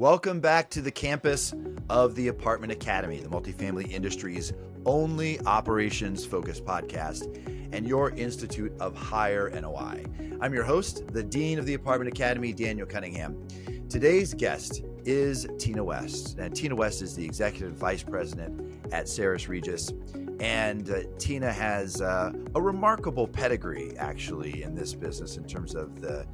Welcome back to the campus of the Apartment Academy, the multifamily industry's only operations-focused podcast and your Institute of Higher NOI. I'm your host, the Dean of the Apartment Academy, Daniel Cunningham. Today's guest is Tina West. And Tina West is the Executive Vice President at Sares Regis. And Tina has a remarkable pedigree, actually, in this business in terms of the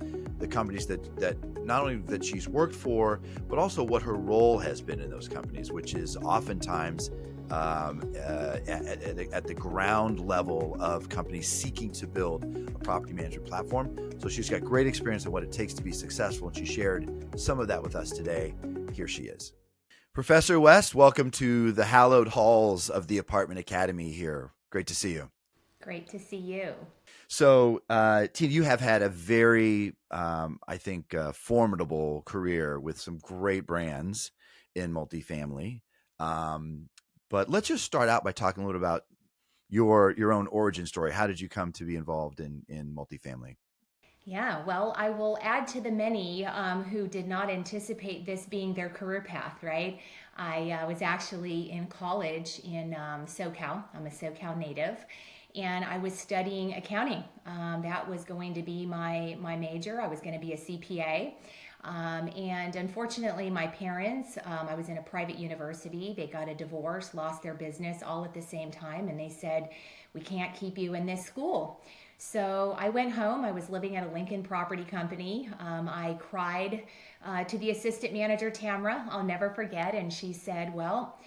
companies that not only that she's worked for, but also what her role has been in those companies, which is oftentimes at the ground level of companies seeking to build a property management platform. So she's got great experience in what it takes to be successful, and she shared some of that with us today. Here she is. Professor West, welcome to the hallowed halls of the Apartment Academy here. Great to see you. Great to see you. So, Tina, you have had a very, formidable career with some great brands in multifamily. But let's just start out by talking a little about your own origin story. How did you come to be involved in multifamily? Yeah, well, I will add to the many who did not anticipate this being their career path, right? I was actually in college in SoCal. I'm a SoCal native. And I was studying accounting. That was going to be my major. I was going to be a CPA. And unfortunately, my parents, I was in a private university. They got a divorce, lost their business all at the same time. And they said, we can't keep you in this school. So I went home. I was living at a Lincoln property company. I cried to the assistant manager, Tamra. I'll never forget. And she said, well,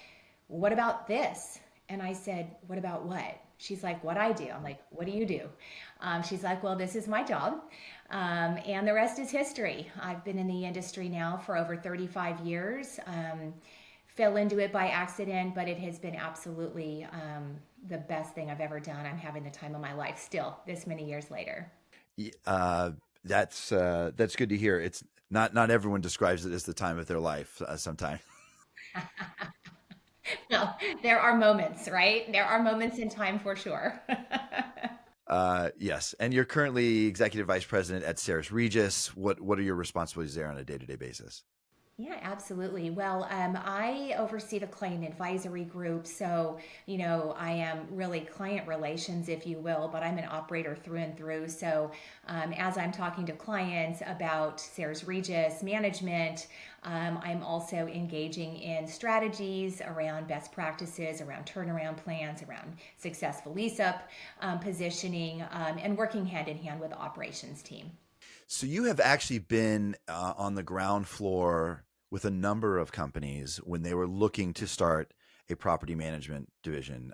what about this? And I said, what about what? She's like, what I do. I'm like, what do you do? She's like, well, this is my job. And the rest is history. I've been in the industry now for over 35 years. Fell into it by accident, but it has been absolutely the best thing I've ever done. I'm having the time of my life still, this many years later. That's good to hear. It's not everyone describes it as the time of their life sometimes. Well, there are moments, right? There are moments in time for sure. Yes. And you're currently Executive Vice President at Sares Regis. What are your responsibilities there on a day-to-day basis? Yeah, absolutely. Well, I oversee the client advisory group. So, I am really client relations, if you will, but I'm an operator through and through. So, as I'm talking to clients about Sares Regis management, I'm also engaging in strategies around best practices, around turnaround plans, around successful lease up positioning, and working hand in hand with the operations team. So you have actually been on the ground floor with a number of companies when they were looking to start a property management division.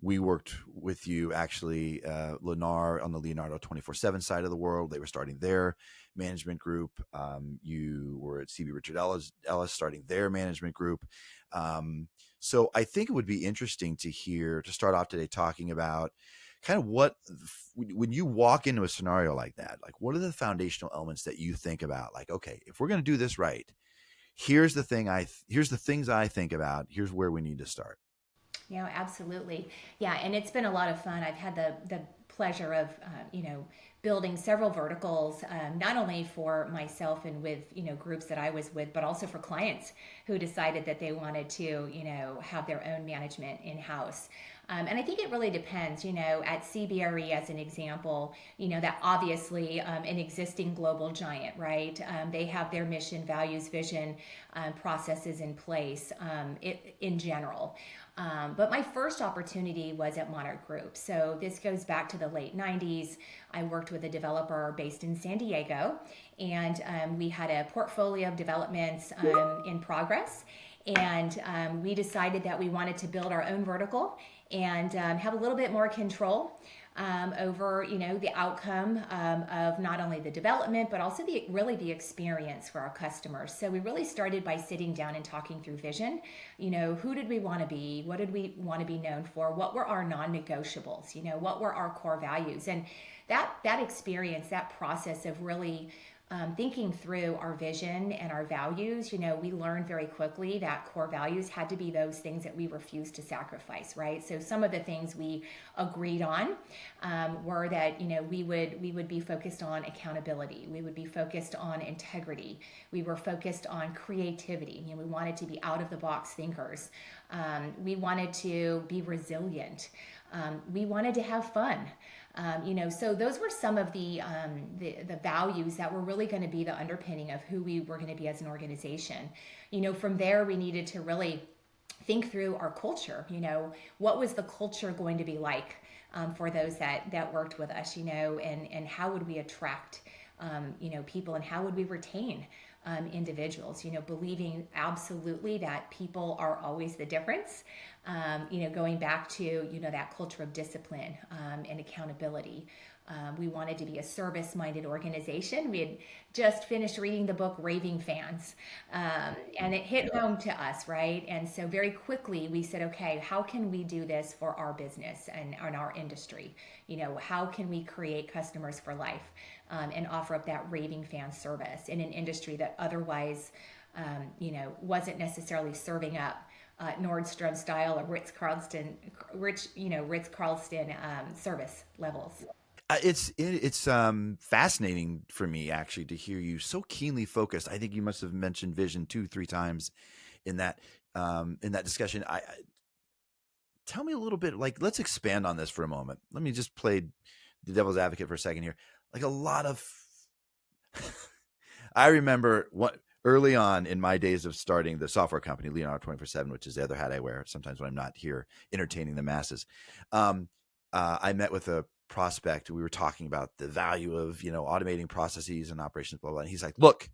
We worked with you actually, Lennar on the Leonardo 24/7 side of the world. They were starting their management group. You were at CB Richard Ellis starting their management group. So I think it would be interesting to start off today talking about kind of when you walk into a scenario like that, like what are the foundational elements that you think about? Like, okay, if we're going to do this right, here's the things I think about. Here's where we need to start. Yeah, absolutely. Yeah, and it's been a lot of fun. I've had the pleasure of, building several verticals, not only for myself and with, groups that I was with, but also for clients who decided that they wanted to, have their own management in-house. And I think it really depends, at CBRE as an example, that obviously an existing global giant, right? They have their mission, values, vision, processes in place in general. But my first opportunity was at Monarch Group. So this goes back to the late 90s. I worked with a developer based in San Diego, and we had a portfolio of developments in progress. And we decided that we wanted to build our own vertical and have a little bit more control over, the outcome of not only the development, but also the experience for our customers. So we really started by sitting down and talking through vision. Who did we want to be? What did we want to be known for? What were our non-negotiables? What were our core values? And that experience, that process of really thinking through our vision and our values, we learned very quickly that core values had to be those things that we refused to sacrifice, right? So some of the things we agreed on were that we would be focused on accountability, we would be focused on integrity, we were focused on creativity. We wanted to be out of the box thinkers. We wanted to be resilient. We wanted to have fun. So those were some of the values that were really going to be the underpinning of who we were going to be as an organization. From there we needed to really think through our culture. What was the culture going to be like for those that worked with us? And how would we attract people, and how would we retain individuals, believing absolutely that people are always the difference, going back to, that culture of discipline and accountability. We wanted to be a service-minded organization. We had just finished reading the book Raving Fans, and it hit home to us, right? And so very quickly we said, okay, how can we do this for our business and our industry? How can we create customers for life and offer up that Raving Fan service in an industry that otherwise, wasn't necessarily serving up Nordstrom style or Ritz Carlton service levels. It's fascinating for me actually to hear you so keenly focused. I think you must have mentioned vision 2-3 times in that discussion. Tell me a little bit, like, let's expand on this for a moment. Let me just play the devil's advocate for a second here. Like a lot of, I remember what early on in my days of starting the software company, Leonardo 24/7, which is the other hat I wear sometimes when I'm not here entertaining the masses. I met with a prospect. We were talking about the value of, automating processes and operations, blah, blah. And he's like, look,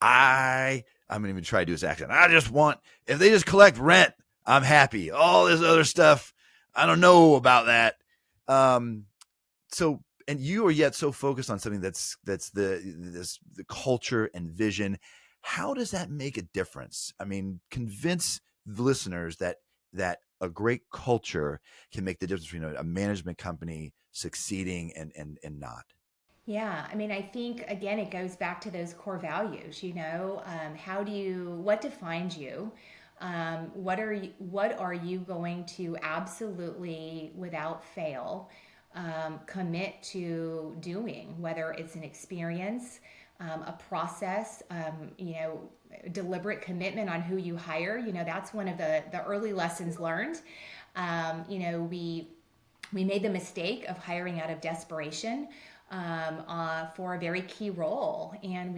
I'm going to even try to do his accent. I just want, if they just collect rent, I'm happy. All this other stuff, I don't know about that. So, and you are yet so focused on something that's the culture and vision. How does that make a difference? I mean, convince the listeners that a great culture can make the difference between a management company succeeding and not. Yeah, I mean, I think again, it goes back to those core values. What defines you? What are you going to absolutely, without fail, commit to doing? Whether it's an experience, a process, deliberate commitment on who you hire. That's one of the early lessons learned. We made the mistake of hiring out of desperation for a very key role, and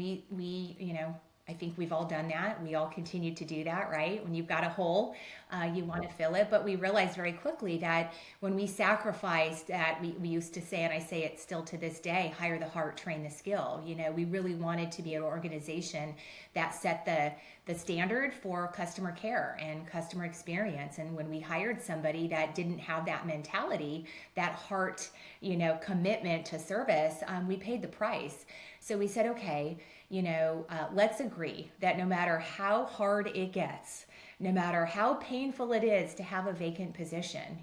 I think we've all done that. We all continue to do that, right? When you've got a hole, you want to fill it. But we realized very quickly that when we sacrificed that, we used to say, and I say it still to this day, hire the heart, train the skill. We really wanted to be an organization that set the standard for customer care and customer experience. And when we hired somebody that didn't have that mentality, that heart, commitment to service, we paid the price. So we said, okay, let's agree that no matter how hard it gets, no matter how painful it is to have a vacant position,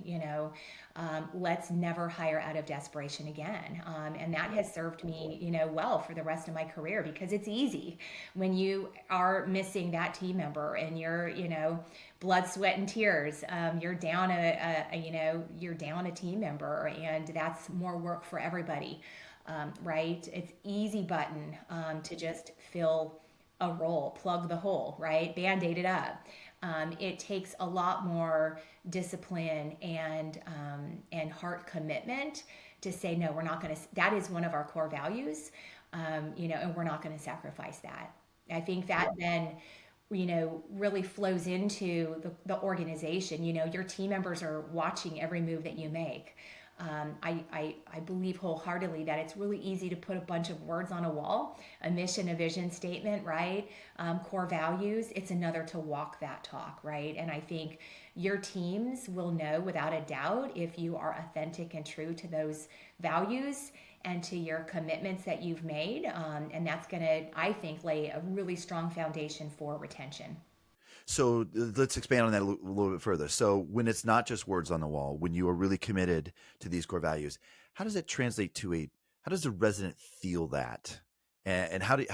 let's never hire out of desperation again. And that has served me, well for the rest of my career, because it's easy when you are missing that team member and you're, blood, sweat, and tears. You're down you're down a team member, and that's more work for everybody. Right? It's easy button to just fill a role, plug the hole, right? Band-aid it up. It takes a lot more discipline and heart commitment to say, no, we're not going to, that is one of our core values, and we're not going to sacrifice that. I think that then really flows into the organization. Your team members are watching every move that you make. I believe wholeheartedly that it's really easy to put a bunch of words on a wall, a mission, a vision statement, right? Core values. It's another to walk that talk, right? And I think your teams will know without a doubt if you are authentic and true to those values and to your commitments that you've made. And that's going to, I think, lay a really strong foundation for retention. So let's expand on that a little bit further. So when it's not just words on the wall, when you are really committed to these core values, how does that translate how does the resident feel that? And how do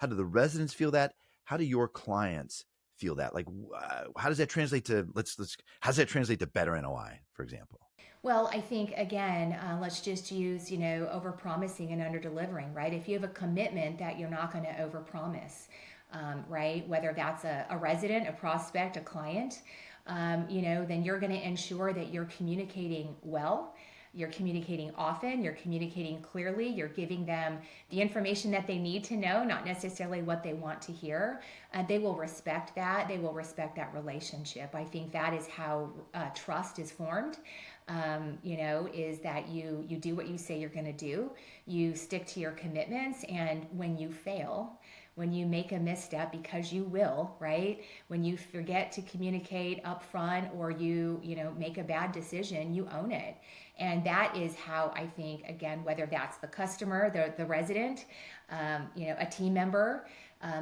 the residents feel that? How do your clients feel that? Like, how does that translate to let's how does that translate to better NOI, for example? Well, I think again, let's just use over promising and under delivering, right? If you have a commitment that you're not going to over promise, right? Whether that's a resident, a prospect, a client, then you're going to ensure that you're communicating well. You're communicating often, you're communicating clearly, you're giving them the information that they need to know, not necessarily what they want to hear. They will respect that. They will respect that relationship. I think that is how trust is formed. Is that you do what you say you're going to do, you stick to your commitments, and when you fail, when you make a misstep, because you will, right? When you forget to communicate up front, or you make a bad decision, you own it. And that is how I think, again, whether that's the customer, the resident, a team member,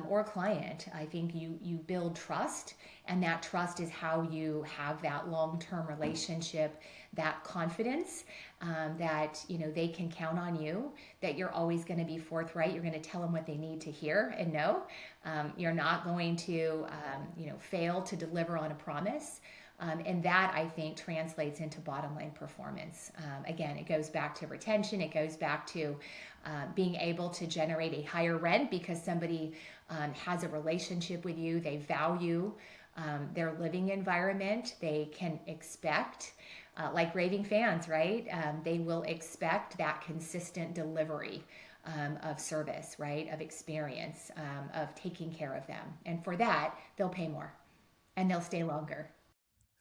or a client, I think you build trust, and that trust is how you have that long-term relationship, that confidence, that they can count on you, that you're always going to be forthright, you're going to tell them what they need to hear and know. You're not going to fail to deliver on a promise. And that, I think, translates into bottom line performance. Again, it goes back to retention. It goes back to being able to generate a higher rent because somebody has a relationship with you. They value their living environment. They can expect, like raving fans, right? They will expect that consistent delivery of service, right? Of experience, of taking care of them. And for that, they'll pay more and they'll stay longer.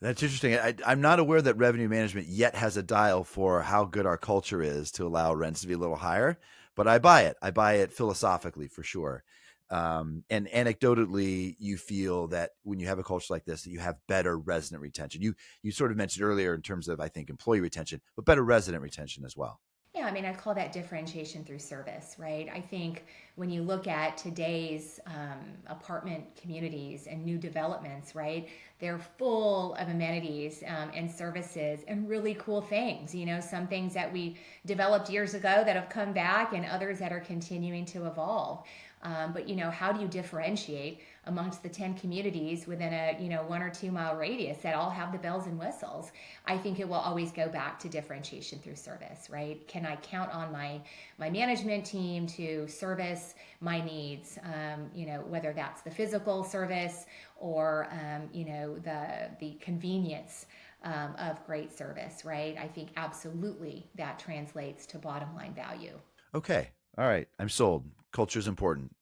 That's interesting. I'm not aware that revenue management yet has a dial for how good our culture is to allow rents to be a little higher, but I buy it. I buy it philosophically for sure. And anecdotally, you feel that when you have a culture like this, that you have better resident retention. You sort of mentioned earlier in terms of, I think, employee retention, but better resident retention as well. Yeah, I mean, I call that differentiation through service, right? I think when you look at today's apartment communities and new developments, right, they're full of amenities and services and really cool things. Some things that we developed years ago that have come back, and others that are continuing to evolve. But how do you differentiate amongst the 10 communities within a 1 or 2 mile radius that all have the bells and whistles? I think it will always go back to differentiation through service, right? Can I count on my management team to service my needs? Whether that's the physical service or the convenience of great service, right? I think absolutely that translates to bottom line value. Okay. All right. I'm sold. Culture is important.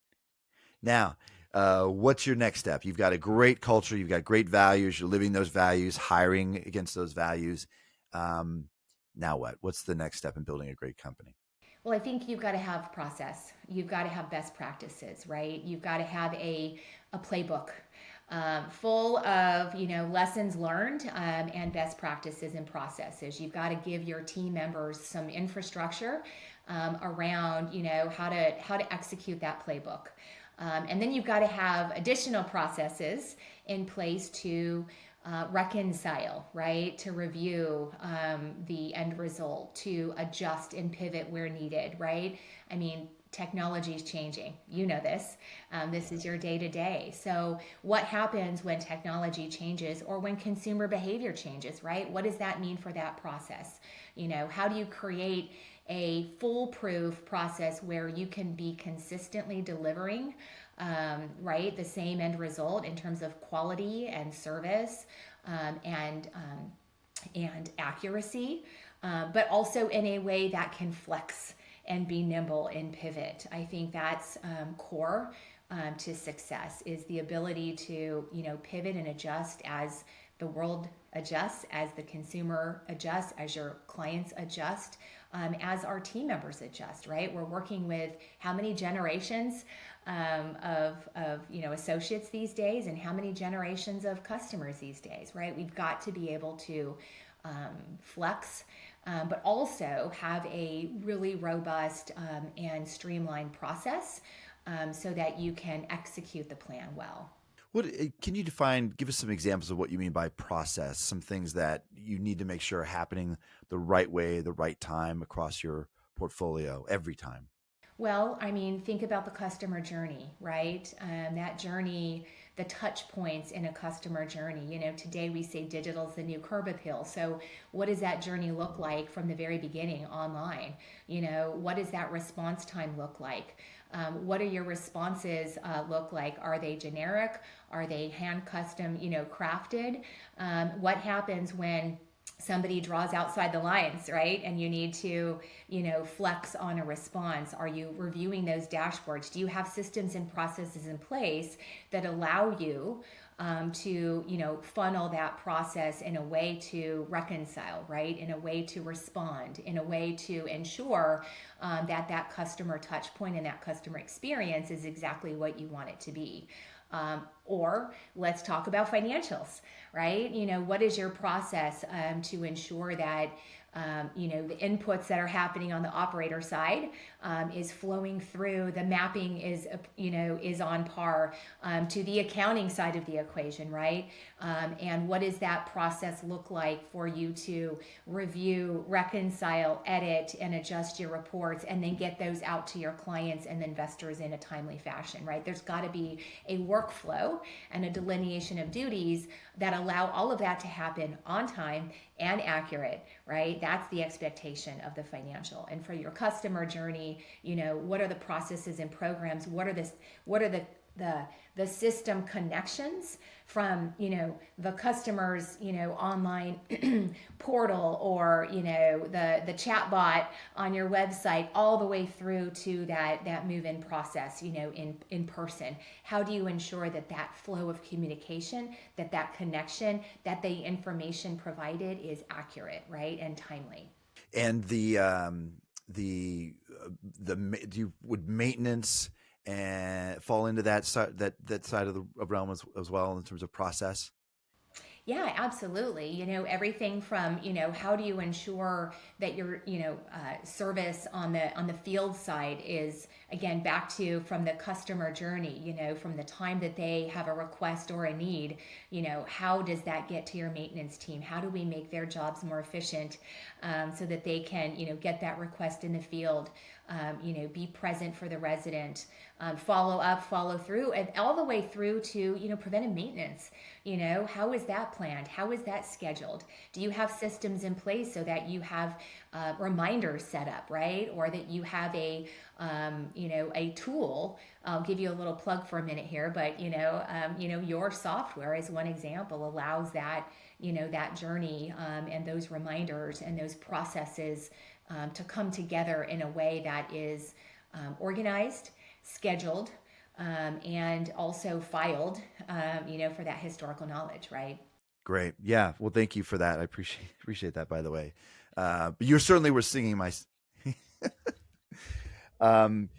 Now, what's your next step? You've got a great culture. You've got great values. You're living those values, hiring against those values. Now what? What's the next step in building a great company? Well, I think you've got to have process. You've got to have best practices, right? You've got to have a playbook full of lessons learned and best practices and processes. You've got to give your team members some infrastructure around how to execute that playbook. And then you've got to have additional processes in place to reconcile, right? To review the end result, to adjust and pivot where needed, right? I mean, technology is changing. You know this. This is your day to day. So, what happens when technology changes or when consumer behavior changes, right? What does that mean for that process? How do you create a foolproof process where you can be consistently delivering right, the same end result in terms of quality and service and accuracy, but also in a way that can flex and be nimble and pivot. I think that's core to success, is the ability to pivot and adjust as the world adjusts, as the consumer adjusts, as your clients adjust, as our team members adjust. Right, we're working with how many generations of associates these days, and how many generations of customers these days. Right, we've got to be able to flex, but also have a really robust and streamlined process so that you can execute the plan well. What can you give us some examples of what you mean by process? Some things that you need to make sure are happening the right way, the right time across your portfolio every time. Well, I mean, think about the customer journey, right? That journey, the touch points in a customer journey. Today we say digital is the new curb appeal. So, what does that journey look like from the very beginning online? What does that response time look like? What do your responses look like? Are they generic? Are they hand custom, crafted? What happens when somebody draws outside the lines, right? And you need to, flex on a response. Are you reviewing those dashboards? Do you have systems and processes in place that allow you to, funnel that process in a way to reconcile, right? In a way to respond, in a way to ensure that customer touch point and that customer experience is exactly what you want it to be. Or let's talk about financials, right? What is your process to ensure that the inputs that are happening on the operator side is flowing through, the mapping is on par to the accounting side of the equation, right? And what does that process look like for you to review, reconcile, edit, and adjust your reports, and then get those out to your clients and investors in a timely fashion, right? There's got to be a workflow and a delineation of duties that allow all of that to happen on time and accurate, right? That's the expectation of the financial. And for your customer journey, what are the processes and programs? What are the system connections from the customer's online portal, or the chat bot on your website, all the way through to that move-in process in person? How do you ensure that flow of communication, that connection, that the information provided is accurate, right, and timely? And would maintenance and fall into that side, that side of the realm as well, in terms of process? Yeah, absolutely. Everything from, how do you ensure that your, service on the field side is, again, back to from the customer journey, from the time that they have a request or a need, how does that get to your maintenance team? How do we make their jobs more efficient, so that they can, get that request in the field, be present for the resident, follow up, follow through, and all the way through to, preventive maintenance. How is that planned? How is that scheduled? Do you have systems in place so that you have reminders set up, right? Or that you have a tool. I'll give you a little plug for a minute here, but your software, as one example, allows that that journey, and those reminders and those processes to come together in a way that is organized, scheduled, and also filed, for that historical knowledge, right? Great. Yeah. Well, thank you for that. I appreciate that, by the way. But you certainly were singing my.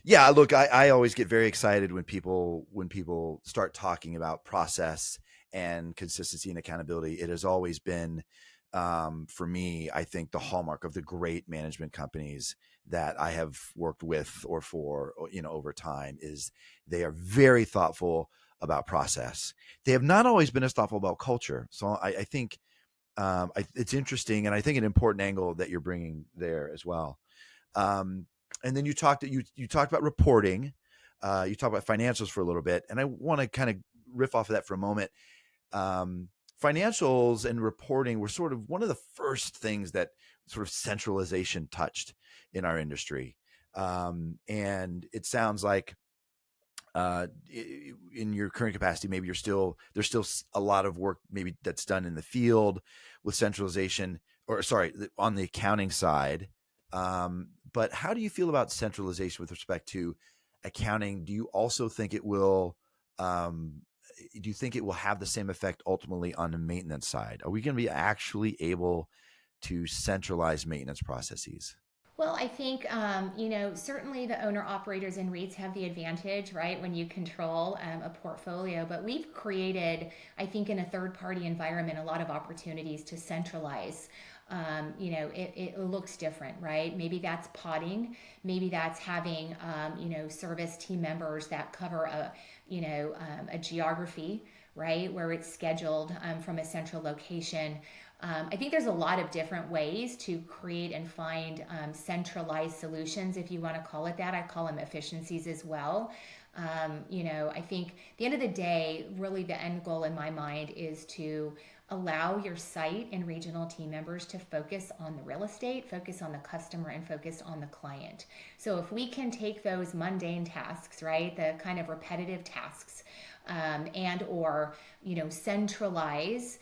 Yeah. Look, I always get very excited when people start talking about process and consistency and accountability. It has always been, for me, I think the hallmark of the great management companies that I have worked with or for, over time, is they are very thoughtful about process. They have not always been as thoughtful about culture. So I think it's interesting, and I think an important angle that you're bringing there as well. And then you talked about reporting, you talked about financials for a little bit, and I want to kind of riff off of that for a moment. Financials and reporting were sort of one of the first things that sort of centralization touched in our industry. And it sounds like in your current capacity, maybe there's still a lot of work maybe that's done in the field with centralization, or sorry, on the accounting side. But how do you feel about centralization with respect to accounting? Do you also think it will, do you think it will have the same effect ultimately on the maintenance side? Are we going to be actually able to centralize maintenance processes? Well, I think, certainly the owner operators and REITs have the advantage, right, when you control a portfolio. But we've created, I think, in a third party environment, a lot of opportunities to centralize. It looks different, right? Maybe that's podding. Maybe that's having, service team members that cover a geography, right, where it's scheduled from a central location. I think there's a lot of different ways to create and find centralized solutions, if you want to call it that. I call them efficiencies as well. I think at the end of the day, really the end goal in my mind is to allow your site and regional team members to focus on the real estate, focus on the customer, and focus on the client. So if we can take those mundane tasks, right, the kind of repetitive tasks, and or centralize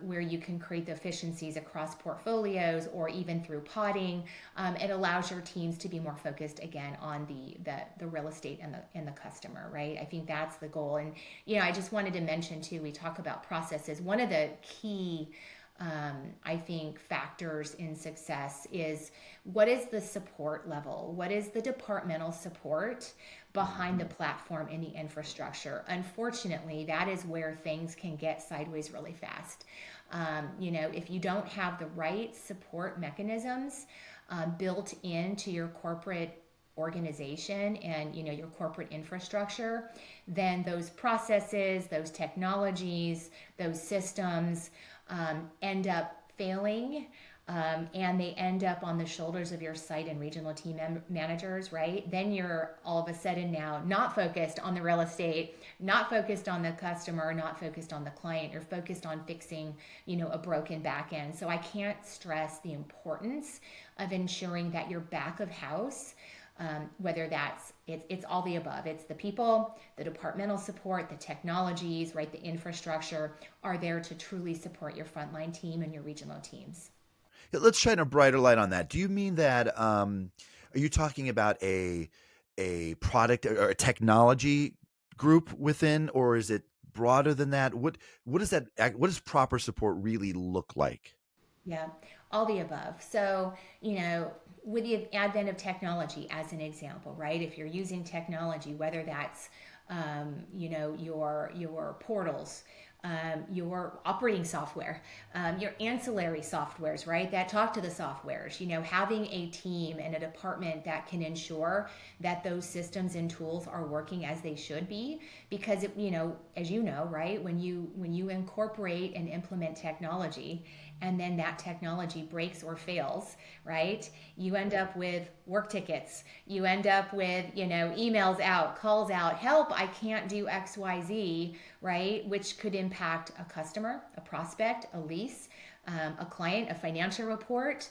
where you can create the efficiencies across portfolios or even through podding. It allows your teams to be more focused again on the real estate and the customer, right? I think that's the goal. And I just wanted to mention too, we talk about processes. One of the key I think factors in success is what is the support level? What is the departmental support behind the platform and the infrastructure? Unfortunately, that is where things can get sideways really fast. If you don't have the right support mechanisms built into your corporate organization and your corporate infrastructure, then those processes, those technologies, those systems end up failing, and they end up on the shoulders of your site and regional team managers, right? Then you're all of a sudden now not focused on the real estate, not focused on the customer, not focused on the client. You're focused on fixing, a broken back end. So I can't stress the importance of ensuring that your back of house, whether it's all the above. It's the people, the departmental support, the technologies, right, the infrastructure are there to truly support your frontline team and your regional teams. Let's shine a brighter light on that. Do you mean that? Are you talking about a product or a technology group within, or is it broader than that? What does that? What does proper support really look like? Yeah, all the above. So, with the advent of technology, as an example, right? If you're using technology, whether that's, your portals, your operating software, your ancillary softwares, right? That talk to the softwares. Having a team and a department that can ensure that those systems and tools are working as they should be, because as right, when you incorporate and implement technology, and then that technology breaks or fails, right? You end up with work tickets. You end up with, emails out, calls out, help, I can't do XYZ, right? Which could impact a customer, a prospect, a lease, a client, a financial report.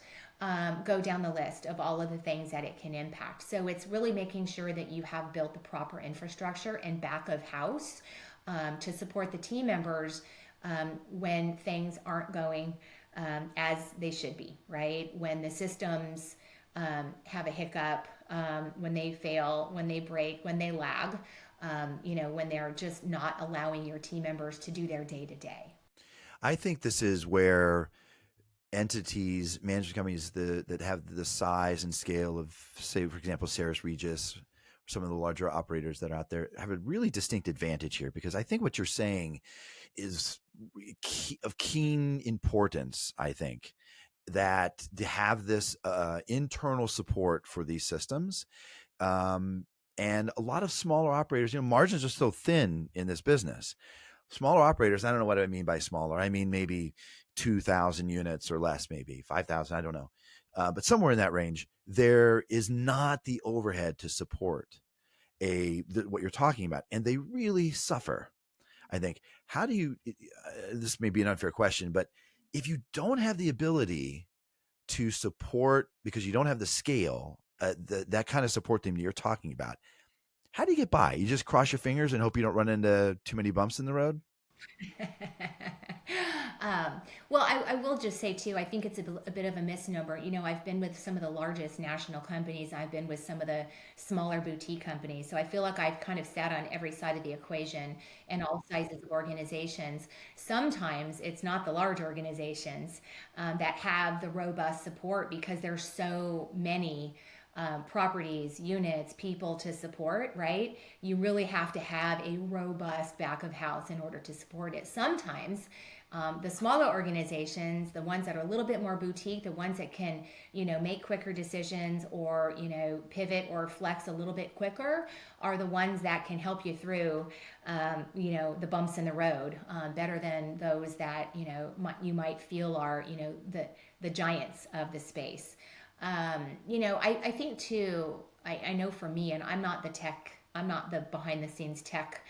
Go down the list of all of the things that it can impact. So it's really making sure that you have built the proper infrastructure and back of house to support the team members when things aren't going as they should be, right? When the systems have a hiccup, when they fail, when they break, when they lag, when they're just not allowing your team members to do their day to day. I think this is where entities, management companies that have the size and scale of, say, for example, Sares Regis, some of the larger operators that are out there, have a really distinct advantage here, because I think what you're saying is of keen importance. I think that to have this internal support for these systems, and a lot of smaller operators, margins are so thin in this business. Smaller operators, I don't know what I mean by smaller. I mean maybe 2,000 units or less, maybe 5,000. I don't know. But somewhere in that range, there is not the overhead to support what you're talking about. And they really suffer, I think. How do you, this may be an unfair question, but if you don't have the ability to support, because you don't have the scale, that kind of support team that you're talking about, how do you get by? You just cross your fingers and hope you don't run into too many bumps in the road? Well, I will just say too, I think it's a bit of a misnomer. I've been with some of the largest national companies. I've been with some of the smaller boutique companies. So I feel like I've kind of sat on every side of the equation and all sizes of organizations. Sometimes it's not the large organizations that have the robust support because there's so many properties, units, people to support, right? You really have to have a robust back of house in order to support it. Sometimes the smaller organizations, the ones that are a little bit more boutique, the ones that can, make quicker decisions or, pivot or flex a little bit quicker, are the ones that can help you through, the bumps in the road better than those that, you might feel are, the giants of the space. I think too, I know for me, and I'm not the behind the scenes tech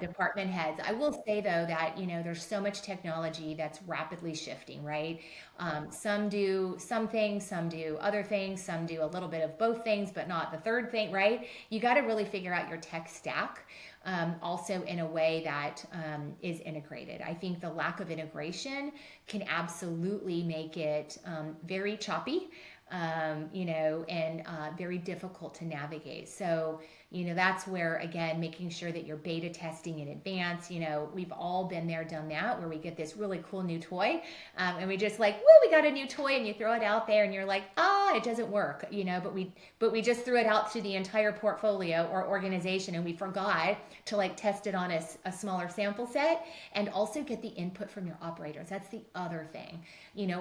department heads. I will say though that, there's so much technology that's rapidly shifting, right? Some do some things, some do other things, some do a little bit of both things, but not the third thing, right? You got to really figure out your tech stack. Also in a way that is integrated. I think the lack of integration can absolutely make it very choppy, and very difficult to navigate. So, that's where, again, making sure that you're beta testing in advance. We've all been there, done that, where we get this really cool new toy, and we just like, woo, we got a new toy, and you throw it out there, and you're like, it doesn't work, but we just threw it out to the entire portfolio or organization, and we forgot to like test it on a smaller sample set, and also get the input from your operators. That's the other thing.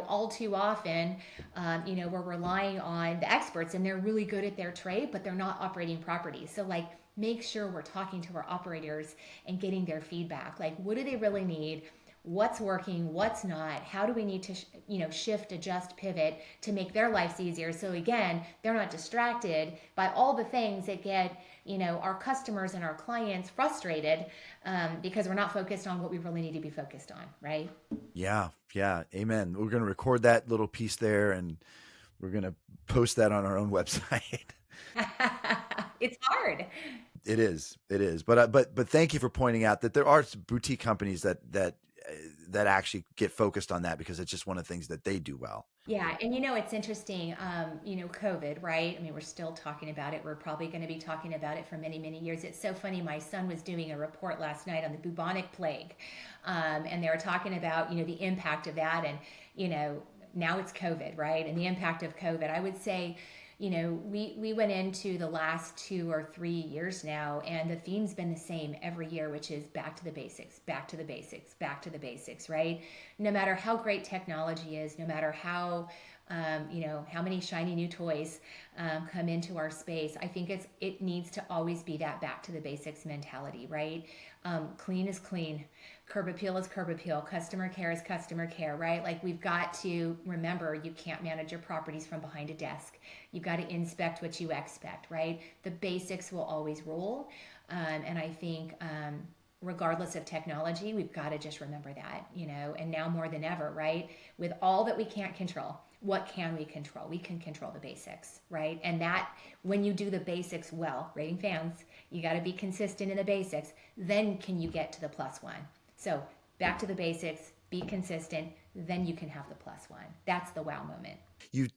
All too often, we're relying on the experts, and they're really good at their trade, but they're not operating properties. So like, make sure we're talking to our operators and getting their feedback. Like, what do they really need? What's working, what's not? How do we need to shift, adjust, pivot to make their lives easier? So again, they're not distracted by all the things that get our customers and our clients frustrated, because we're not focused on what we really need to be focused on, right? Yeah, yeah, amen. We're going to record that little piece there, and we're going to post that on our own website. It's hard. It is. But thank you for pointing out that there are boutique companies that actually get focused on that, because it's just one of the things that they do well. Yeah, and it's interesting, COVID, right? I mean, we're still talking about it. We're probably going to be talking about it for many, many years. It's so funny. My son was doing a report last night on the bubonic plague, and they were talking about, the impact of that, and, now it's COVID, right? And the impact of COVID. I would say, we went into the last 2 or 3 years now, and the theme's been the same every year, which is back to the basics, back to the basics, back to the basics, right? No matter how great technology is, no matter how, how many shiny new toys come into our space, I think it needs to always be that back to the basics mentality, right? Clean is clean, curb appeal is curb appeal, customer care is customer care, right? Like, we've got to remember, you can't manage your properties from behind a desk. You've got to inspect what you expect, right? The basics will always rule. And I think, regardless of technology, we've got to just remember that, and now more than ever, right? With all that we can't control, what can we control? We can control the basics, right? And that, when you do the basics well, rating fans, you got to be consistent in the basics. Then can you get to the plus one? So back to the basics, be consistent, then you can have the plus one. That's the wow moment.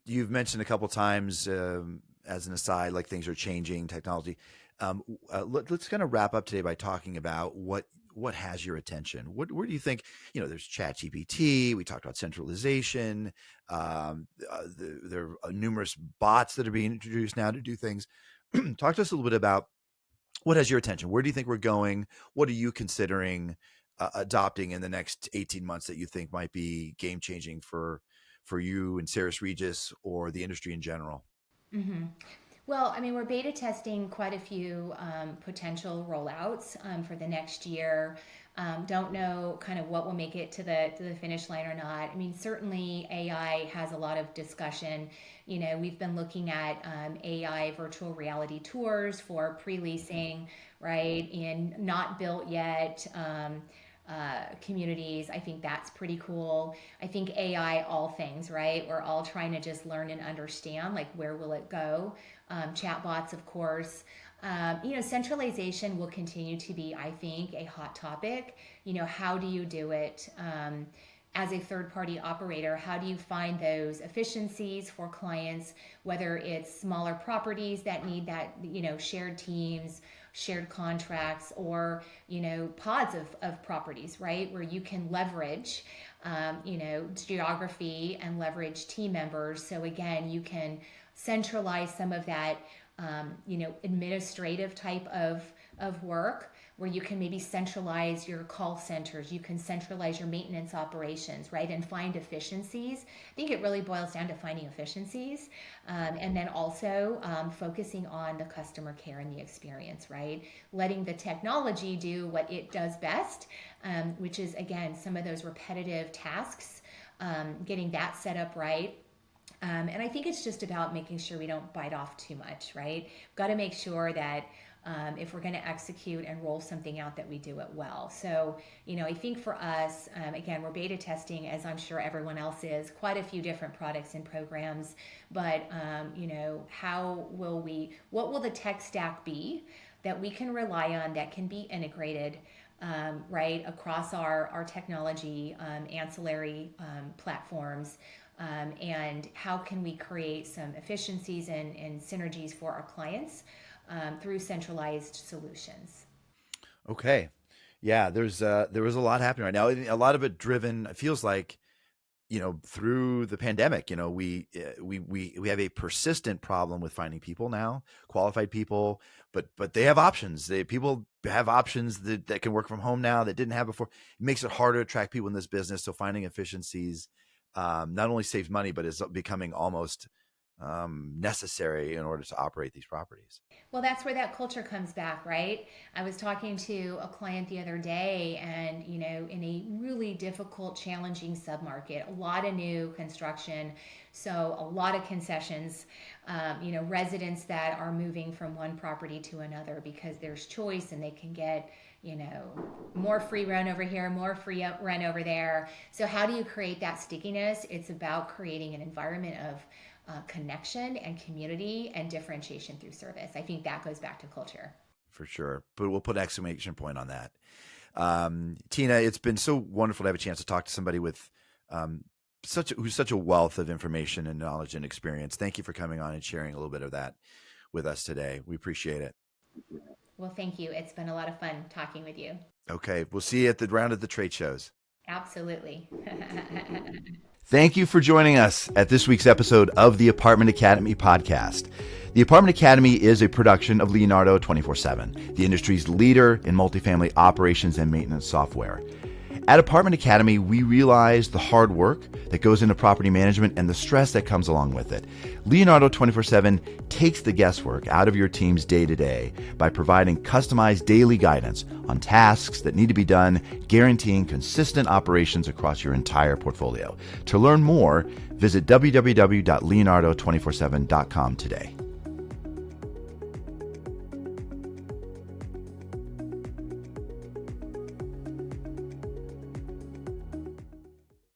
You've mentioned a couple times, as an aside, like things are changing, technology. Let's kind of wrap up today by talking about what has your attention. Where do you think, there's ChatGPT, we talked about centralization, there are numerous bots that are being introduced now to do things. Talk to us a little bit about what has your attention. Where do you think we're going? What are you considering adopting in the next 18 months that you think might be game changing for you and Sares Regis or the industry in general? Mm-hmm. Well, I mean, we're beta testing quite a few potential rollouts for the next year. Don't know kind of what will make it to the finish line or not. I mean, certainly AI has a lot of discussion. We've been looking at AI virtual reality tours for pre-leasing, right? In not built yet communities. I think that's pretty cool. I think AI, all things, right? We're all trying to just learn and understand, like, where will it go? Chatbots, of course. Centralization will continue to be, I think, a hot topic. How do you do it? As a third party operator, how do you find those efficiencies for clients, whether it's smaller properties that need that, shared teams, shared contracts, or, pods of properties, right? Where you can leverage, geography and leverage team members. So again, you can centralize some of that, administrative type of work, where you can maybe centralize your call centers, you can centralize your maintenance operations, right, and find efficiencies. I think it really boils down to finding efficiencies, and then also focusing on the customer care and the experience, right? Letting the technology do what it does best, which is, again, some of those repetitive tasks, getting that set up right. And I think it's just about making sure we don't bite off too much, right? We've got to make sure that if we're going to execute and roll something out, that we do it well. So, I think for us, again, we're beta testing, as I'm sure everyone else is, quite a few different products and programs. But, what will the tech stack be that we can rely on, that can be integrated, right, across our technology, ancillary platforms? And how can we create some efficiencies and synergies for our clients through centralized solutions? Okay. Yeah, there was a lot happening right now. A lot of it driven, it feels like, through the pandemic. We have a persistent problem with finding people now, qualified people, but they have options. People have options that can work from home now that didn't have before. It makes it harder to attract people in this business. So finding efficiencies not only saves money, but is becoming almost necessary in order to operate these properties. Well, that's where that culture comes back, right? I was talking to a client the other day, and in a really difficult, challenging submarket, a lot of new construction, so a lot of concessions, residents that are moving from one property to another because there's choice, and they can get more free rent over here, more free rent over there. So how do you create that stickiness? It's about creating an environment of connection and community and differentiation through service. I think that goes back to culture. For sure. But we'll put an exclamation point on that. Tina, it's been so wonderful to have a chance to talk to somebody with who's such a wealth of information and knowledge and experience. Thank you for coming on and sharing a little bit of that with us today. We appreciate it. Well, thank you. It's been a lot of fun talking with you. Okay. We'll see you at the round of the trade shows. Absolutely. Thank you for joining us at this week's episode of the Apartment Academy podcast. The Apartment Academy is a production of Leonardo 24/7, the industry's leader in multifamily operations and maintenance software. At Apartment Academy, we realize the hard work that goes into property management and the stress that comes along with it. Leonardo 24/7 takes the guesswork out of your team's day-to-day by providing customized daily guidance on tasks that need to be done, guaranteeing consistent operations across your entire portfolio. To learn more, visit www.leonardo247.com today.